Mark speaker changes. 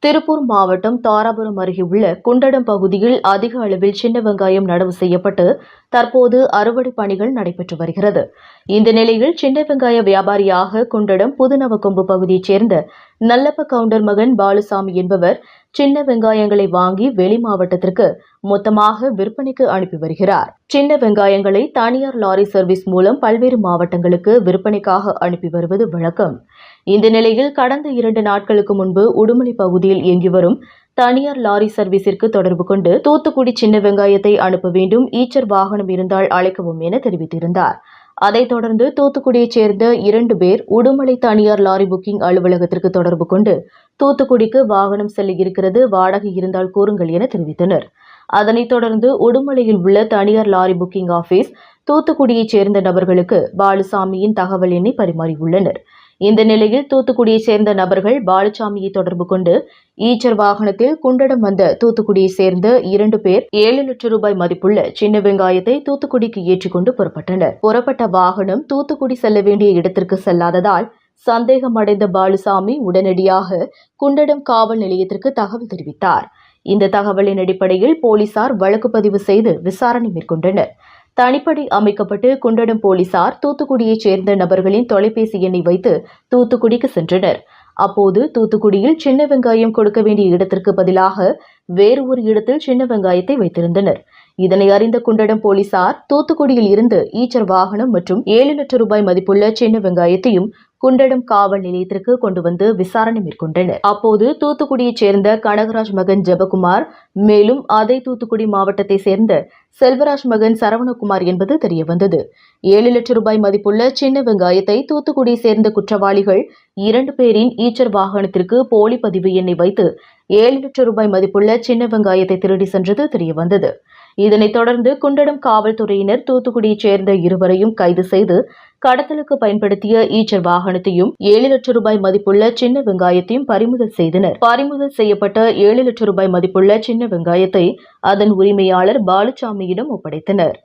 Speaker 1: திருப்பூர் மாவட்டம் தாராபுரம் அருகே உள்ள குண்டடம் பகுதியில் அதிக அளவில் சின்ன வெங்காயம் நடவு செய்யப்பட்டு தற்போது அறுவடை பணிகள் நடைபெற்று வருகிறது. இந்த நிலையில் சின்ன வெங்காய வியாபாரியாக குண்டடம் புதுநவக்கொம்பு பகுதியைச் சேர்ந்த நல்லப்ப கவுண்டர் மகன் பாலுசாமி என்பவர் சின்ன வெங்காயங்களை வாங்கி வெளி மாவட்டத்திற்கு மொத்தமாக விற்பனைக்கு அனுப்பி வருகிறார். சின்ன வெங்காயங்களை தனியார் லாரி சர்வீஸ் மூலம் பல்வேறு மாவட்டங்களுக்கு விற்பனைக்காக அனுப்பி வருவது வழக்கம். இந்த நிலையில் கடந்த 2 நாட்களுக்கு முன்பு உடுமலை பகுதியில் இயங்கி வரும் தனியார் லாரி சர்வீஸிற்கு தொடர்பு கொண்டு தூத்துக்குடி சின்ன வெங்காயத்தை அனுப்ப வேண்டும், ஈச்சர் வாகனம் இருந்தால் அழைக்கவும் என தெரிவித்திருந்தார். அதைத் தொடர்ந்து தூத்துக்குடியைச் சேர்ந்த 2 பேர் உடுமலை தனியார் லாரி புக்கிங் அலுவலகத்திற்கு தொடர்பு கொண்டு தூத்துக்குடிக்கு வாகனம் செல்ல இருக்கிறது, வாடகை இருந்தால் கூறுங்கள் என தெரிவித்தனர். அதனைத் தொடர்ந்து உடுமலையில் உள்ள தனியார் லாரி புக்கிங் ஆபீஸ் தூத்துக்குடியைச் சேர்ந்த நபர்களுக்கு பாலுசாமியின் தகவல் எண்ணை பரிமாறியுள்ளனர். இந்த நிலையில் தூத்துக்குடியைச் சேர்ந்த நபர்கள் பாலுசாமியை தொடர்பு கொண்டு ஈச்சர் வாகனத்தில் குண்டடம் வந்த தூத்துக்குடியைச் சேர்ந்த 2 பேர் 7 லட்சம் ரூபாய் மதிப்புள்ள சின்ன வெங்காயத்தை தூத்துக்குடிக்கு ஏற்றிக்கொண்டு புறப்பட்டனர். புறப்பட்ட வாகனம் தூத்துக்குடி செல்ல வேண்டிய இடத்திற்கு செல்லாததால் சந்தேகமடைந்த பாலுசாமி உடனடியாக குண்டடம் காவல் நிலையத்திற்கு தகவல் தெரிவித்தார். இந்த தகவலின் அடிப்படையில் போலீசார் வழக்கு பதிவு செய்து விசாரணை மேற்கொண்டனர். தனிப்படை அமைக்கப்பட்டு குண்டடம் போலீசார் தூத்துக்குடியைச் சேர்ந்த நபர்களின் தொலைபேசி எண்ணை வைத்து தூத்துக்குடிக்கு சென்றனர். அப்போது தூத்துக்குடியில் சின்ன வெங்காயம் கொடுக்க வேண்டிய இடத்திற்கு பதிலாக வேறு ஒரு இடத்தில் சின்ன வெங்காயத்தை வைத்திருந்தனர். இதனை அறிந்த குண்டடம் போலீசார் தூத்துக்குடியில் இருந்து ஈச்சர் வாகனம் மற்றும் 7 லட்சம் ரூபாய் மதிப்புள்ள சின்ன வெங்காயத்தையும் குண்டடம் காவல் நிலையத்திற்கு கொண்டு வந்து விசாரணை மேற்கொண்டனர். அப்போது தூத்துக்குடியைச் சேர்ந்த கனகராஜ் மகன் ஜெபகுமார், மேலும் அதே தூத்துக்குடி மாவட்டத்தைச் சேர்ந்த செல்வராஜ் மகன் சரவணகுமார் என்பது தெரியவந்தது. 7 லட்சம் ரூபாய் மதிப்புள்ள சின்ன வெங்காயத்தை தூத்துக்குடியை சேர்ந்த குற்றவாளிகள் 2 பேரின் ஈச்சர் வாகனத்திற்கு போலி பதிவு எண்ணை வைத்து 7 லட்சம் ரூபாய் மதிப்புள்ள சின்ன வெங்காயத்தை திருடி சென்றது தெரியவந்தது. இதனைத் தொடர்ந்து குண்டடம் காவல்துறையினர் தூத்துக்குடியைச் சேர்ந்த 2வரையும் கைது செய்து கடத்தலுக்கு பயன்படுத்திய ஈச்சர் வாகனத்தையும் 7 லட்சம் ரூபாய் மதிப்புள்ள சின்ன வெங்காயத்தையும் பறிமுதல் செய்தனர். பறிமுதல் செய்யப்பட்ட 7 லட்சம் ரூபாய் மதிப்புள்ள சின்ன வெங்காயத்தை அதன் உரிமையாளர் பாலுசாமியிடம் ஒப்படைத்தனர்.